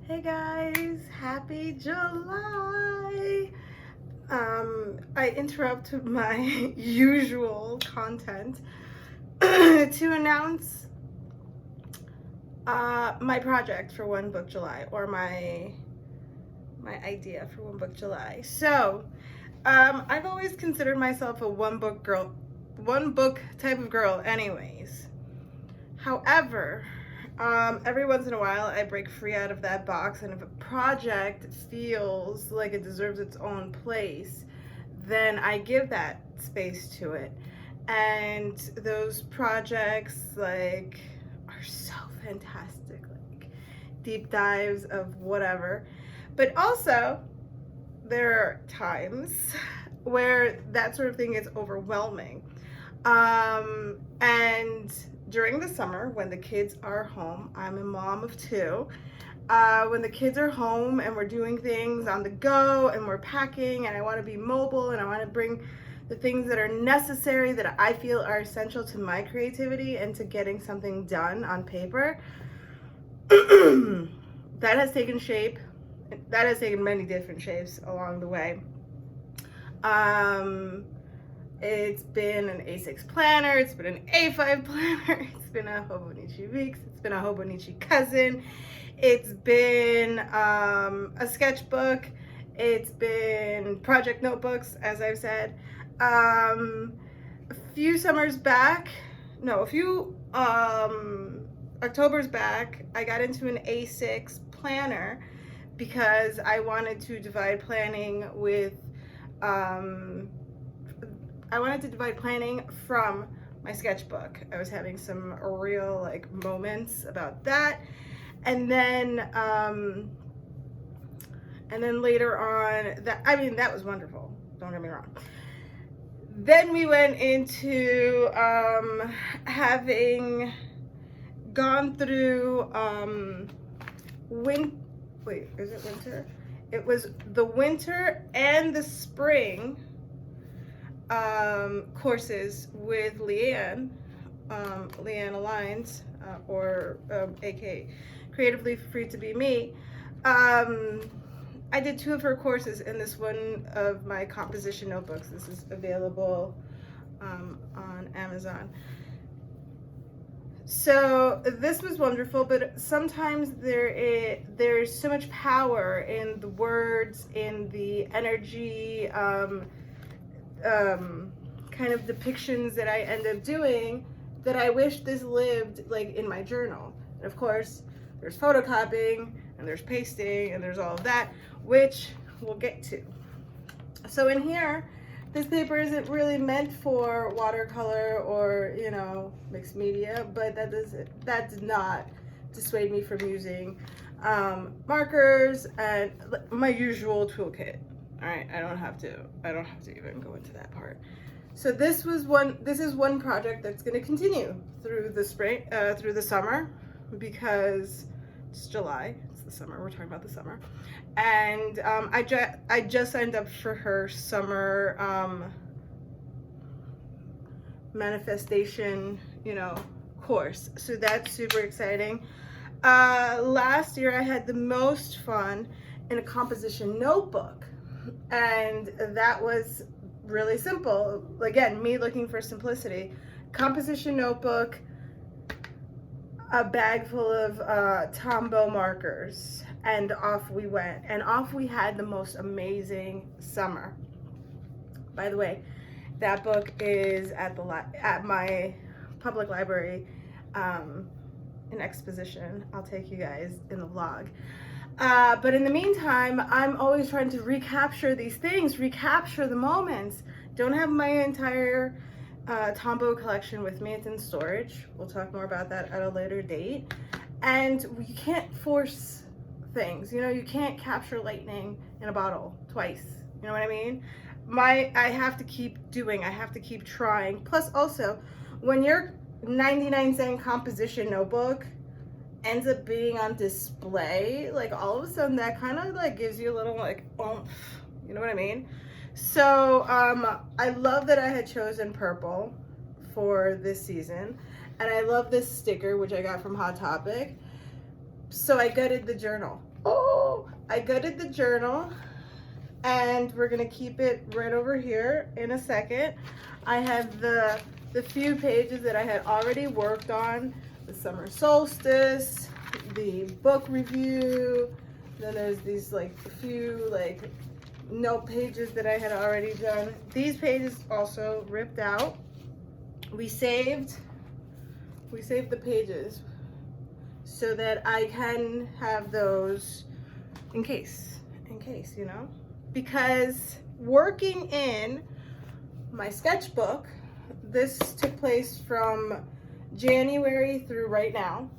Hey guys, happy July! I interrupt my usual content to announce my project for One Book July, or my idea for One Book July. So, I've always considered myself a one book type of girl, anyways. However, every once in a while I break free out of that box, and if a project feels like it deserves its own place, then I give that space to it. And those projects are so fantastic, like deep dives of whatever. But also there are times where that sort of thing is overwhelming. And during the summer, when the kids are home, I'm a mom of two. When the kids are home and we're doing things on the go and we're packing, and I want to be mobile and I want to bring the things that are necessary, that I feel are essential to my creativity and to getting something done on paper, that has taken shape. That has taken many different shapes along the way. It's been an A6 planner, it's been an A5 planner, it's been a Hobonichi Weeks, it's been a Hobonichi Cousin, it's been a sketchbook, it's been project notebooks, as I've said. A few Octobers back, I got into an A6 planner because I wanted to divide planning from my sketchbook. I was having some real moments about that. And then later on, that was wonderful. Don't get me wrong. Then we went into having gone through is it winter? It was the winter and the spring courses with Leanne Alliance, or aka Creatively Free to Be Me. I did two of her courses in this one of my composition notebooks. This is available on Amazon. So this was wonderful, but sometimes there's so much power in the words, in the energy, kind of depictions that I end up doing, that I wish this lived in my journal. And of course, there's photocopying and there's pasting and there's all of that, which we'll get to. So in here, this paper isn't really meant for watercolor or, mixed media, but that did not dissuade me from using markers and my usual toolkit. All right, I don't have to even go into that part. So this is one project that's going to continue through the summer, because it's July. It's the summer. We're talking about the summer. And I just signed up for her summer manifestation, course. So that's super exciting. Last year I had the most fun in a composition notebook, and that was really simple. Again, me looking for simplicity. Composition notebook, a bag full of Tombow markers, and off we went. And off we had the most amazing summer. By the way, that book is at my public library in exposition. I'll take you guys in the vlog. But in the meantime, I'm always trying to recapture these things, recapture the moments. Don't have my entire Tombow collection with me. It's in storage. We'll talk more about that at a later date. And you can't force things. You can't capture lightning in a bottle twice. You know what I mean? I have to keep doing. I have to keep trying. Plus, also, when your 99-cent composition notebook ends up being on display, all of a sudden that kind of gives you a little oomph. You know what I mean? So I love that I had chosen purple for this season, and I love this sticker, which I got from Hot Topic. So I gutted the journal. Oh, I gutted the journal, and we're gonna keep it right over here in a second. I have the few pages that I had already worked on, the summer solstice, the book review, then there's these like few like note pages that I had already done. These pages also ripped out. We saved the pages so that I can have those in case, you know, because working in my sketchbook, this took place from January through right now.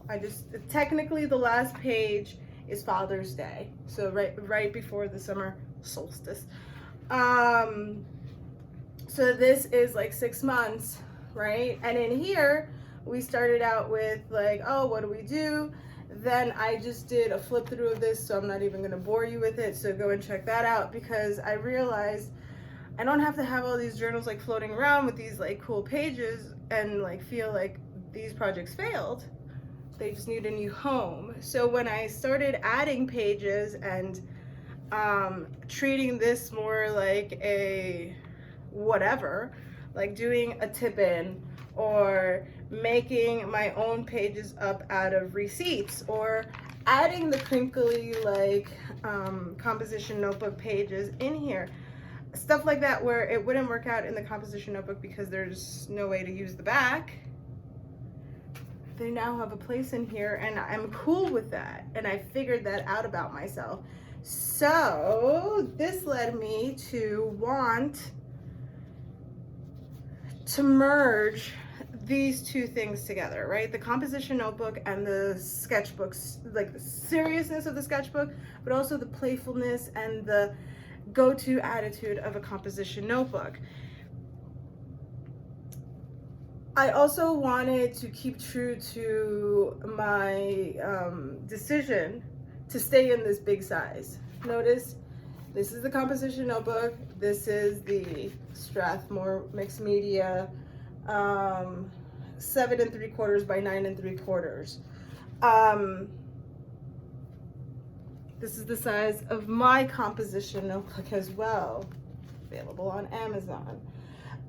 Technically the last page is Father's Day, so right before the summer solstice. So this is like 6 months, right? And in here we started out with like, oh, what do we do? Then I just did a flip through of this, so I'm not even gonna bore you with it, so go and check that out, because I realized I don't have to have all these journals like floating around with these like cool pages and like feel like these projects failed. They just need a new home. So when I started adding pages and treating this more like a whatever, like doing a tip-in or making my own pages up out of receipts, or adding the crinkly like composition notebook pages in here, stuff like that, where it wouldn't work out in the composition notebook because there's no way to use the back, they now have a place in here, and I'm cool with that, and I figured that out about myself. So this led me to want to merge these two things together, right? The composition notebook and the sketchbooks, like the seriousness of the sketchbook, but also the playfulness and the go-to attitude of a composition notebook. I also wanted to keep true to my decision to stay in this big size. Notice this is the composition notebook. This is the Strathmore Mixed Media 7 3/4 by 9 3/4. This is the size of my composition notebook as well, available on Amazon.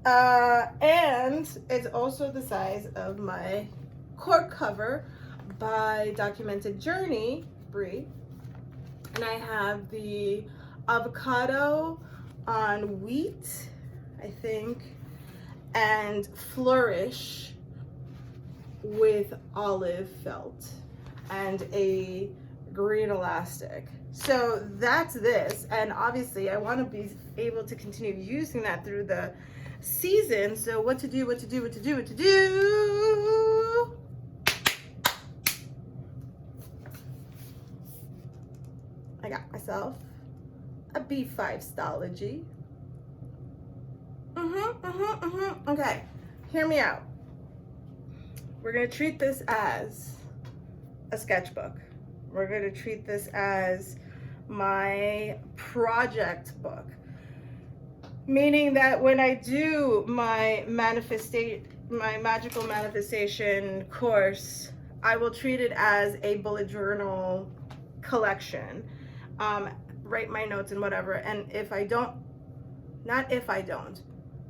And it's also the size of my cork cover by Documented Journey, Brie. And I have the avocado on wheat, I think, and flourish with olive felt and a green elastic. So that's this, and obviously I want to be able to continue using that through the season. So what to do. I got myself a B5 Stalogy. Okay, hear me out. We're gonna treat this as a sketchbook. We're gonna treat this as my project book. Meaning that when I do my magical manifestation course, I will treat it as a bullet journal collection. Write my notes and whatever. And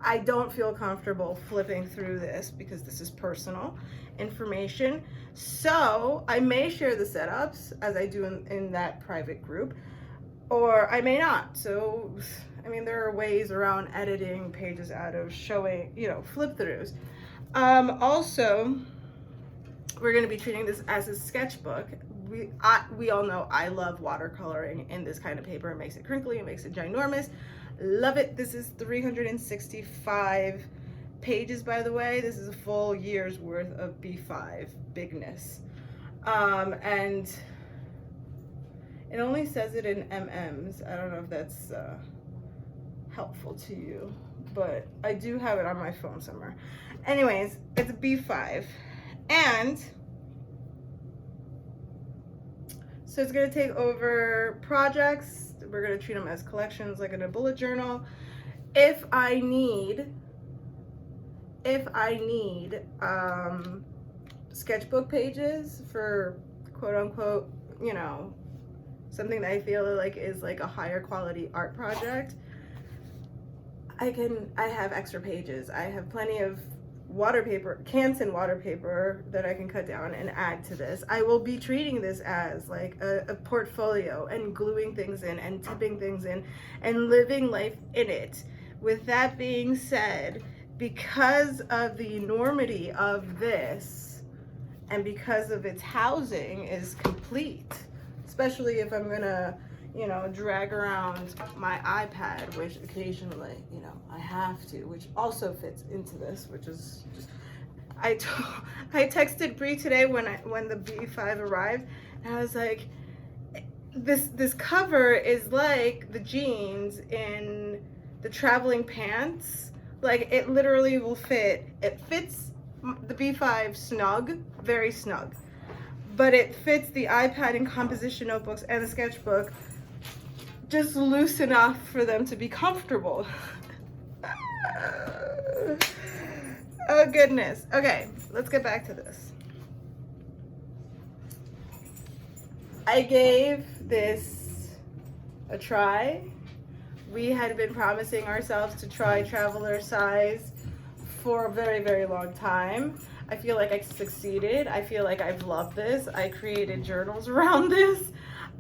I don't feel comfortable flipping through this because this is personal information. So I may share the setups as I do in that private group, or I may not. So, I mean, there are ways around editing pages out of showing, flip throughs. Also, we're going to be treating this as a sketchbook. We all know I love watercoloring in this kind of paper. It makes it crinkly, it makes it ginormous. Love it. This is 365 pages, by the way. This is a full year's worth of B5 bigness. And it only says it in MMs. I don't know if that's helpful to you, but I do have it on my phone somewhere. Anyways, it's a B5. And so it's going to take over projects. We're going to treat them as collections, like in a bullet journal. If I need sketchbook pages for quote unquote, something that I feel like is like a higher quality art project, I have extra pages. I have plenty of water paper, Canson water paper that I can cut down and add to this. I will be treating this as like a portfolio and gluing things in and tipping things in and living life in it. With that being said, because of the enormity of this and because of its housing is complete, especially if I'm gonna, you know, drag around my iPad, which occasionally, you know, I have to, which also fits into this, which is just, I texted Bree today when the B5 arrived, and I was like, this cover is like the jeans in the traveling pants. Like, it literally will fit. It fits the B5 snug, very snug, but it fits the iPad and composition notebooks and the sketchbook just loose enough for them to be comfortable. Oh goodness. Okay, let's get back to this. I gave this a try. We had been promising ourselves to try traveler size for a very, very long time. I feel like I succeeded. I feel like I've loved this. I created journals around this.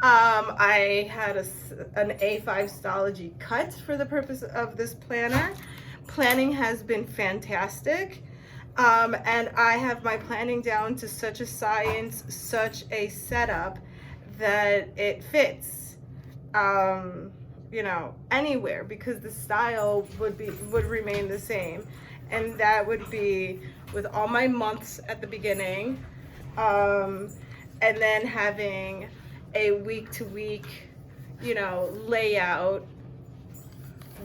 I had an A5 Stalogy cut for the purpose of this planner. Planning has been fantastic. And I have my planning down to such a science, such a setup that it fits, you know, anywhere, because the style would remain the same. And that would be with all my months at the beginning, and then having a week to week, you know, layout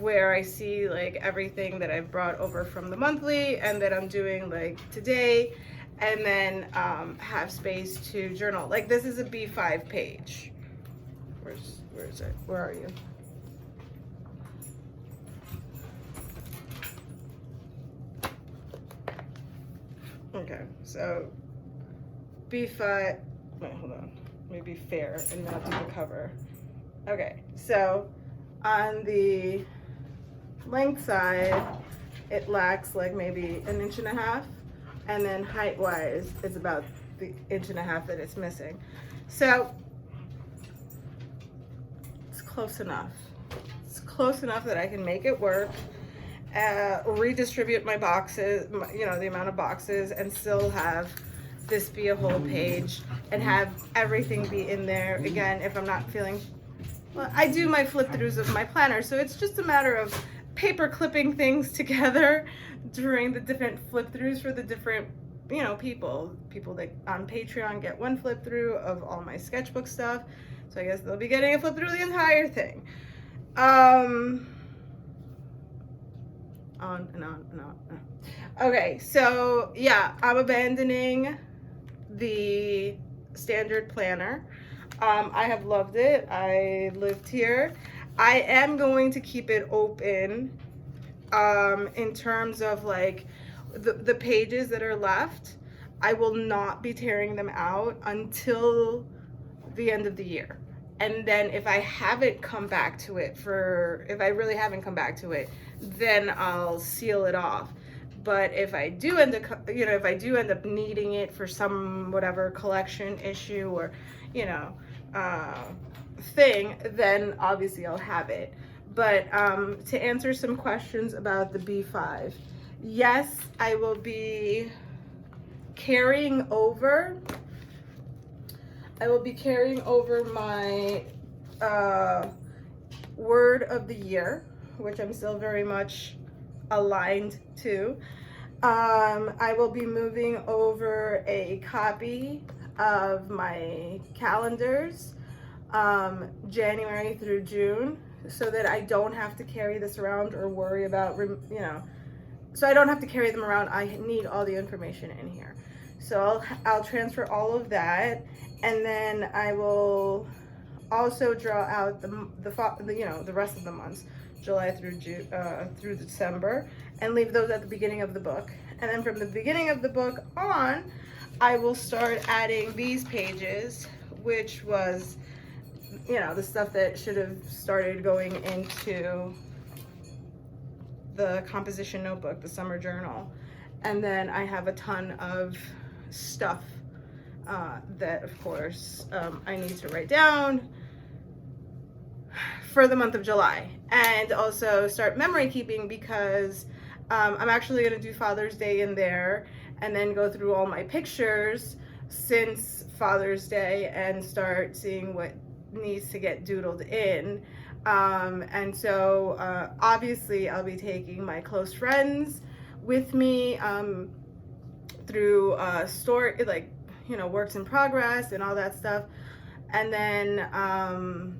where I see like everything that I've brought over from the monthly and that I'm doing like today, and then have space to journal. Like, this is a B5 page. Where is it? Where are you? Okay, so B5, wait, hold on. Maybe fair and not do the cover. Okay, so on the length side, it lacks like maybe 1.5 inches, and then height wise, it's about the 1.5 inches that it's missing. So it's close enough. It's close enough that I can make it work, redistribute my boxes, you know, the amount of boxes, and still have this be a whole page and have everything be in there. Again, if I'm not feeling, well, I do my flip throughs of my planner, so it's just a matter of paper clipping things together during the different flip throughs for the different, you know, people that on Patreon get one flip through of all my sketchbook stuff, so I guess they'll be getting a flip through the entire thing. On and on and on. Okay, so yeah, I'm abandoning the standard planner. I have loved it. I lived here. I am going to keep it open in terms of like the pages that are left. I will not be tearing them out until the end of the year. And then if I haven't come back to it if I really haven't come back to it, then I'll seal it off. But if I do end up, you know, if I do end up needing it for some whatever collection issue or, you know, thing, then obviously I'll have it. But to answer some questions about the B5, yes, I will be carrying over. I will be carrying over my word of the year, which I'm still very much aligned to. I will be moving over a copy of my calendars, January through June, so that I don't have to carry this around or worry about, you know, so I don't have to carry them around. I need all the information in here. So I'll transfer all of that, and then I will also draw out the you know, the rest of the months, July through June, through December, and leave those at the beginning of the book. And then from the beginning of the book on, I will start adding these pages, which was you know, the stuff that should have started going into the composition notebook, the summer journal. And then I have a ton of stuff that, of course, I need to write down for the month of July, and also start memory keeping, because I'm actually going to do Father's Day in there, and then go through all my pictures since Father's Day and start seeing what needs to get doodled in. And so obviously I'll be taking my close friends with me through like, you know, works in progress and all that stuff, and then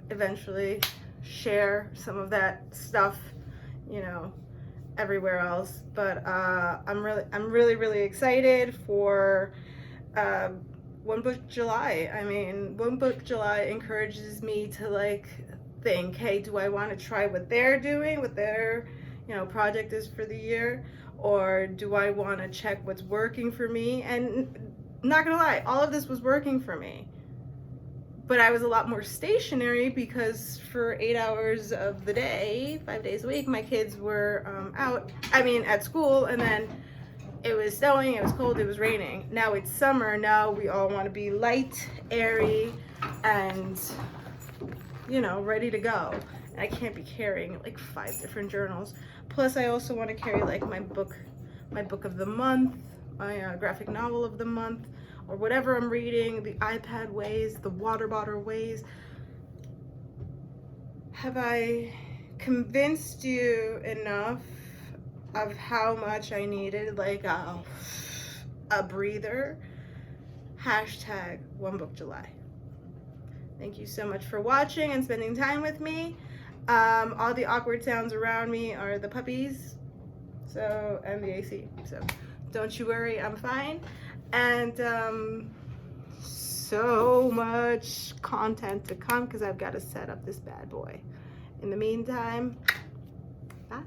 eventually share some of that stuff, you know, everywhere else. But I'm really excited for One Book July. I mean, One Book July encourages me to like think, hey, do I want to try what they're doing, what their, you know, project is for the year, or do I want to check what's working for me? And not gonna lie, all of this was working for me, but I was a lot more stationary because for 8 hours of the day, 5 days a week, my kids were at school, and then it was snowing, it was cold, it was raining. Now it's summer, now we all want to be light, airy, and, you know, ready to go. And I can't be carrying like 5 different journals. Plus I also want to carry like my book of the month, my graphic novel of the month, or whatever I'm reading, the iPad ways, the water bottle ways. Have I convinced you enough of how much I needed like a breather? Hashtag One Book July. Thank you so much for watching and spending time with me. All the awkward sounds around me are the puppies, so, and the AC. So don't you worry, I'm fine. And so much content to come because I've got to set up this bad boy. In the meantime, bye.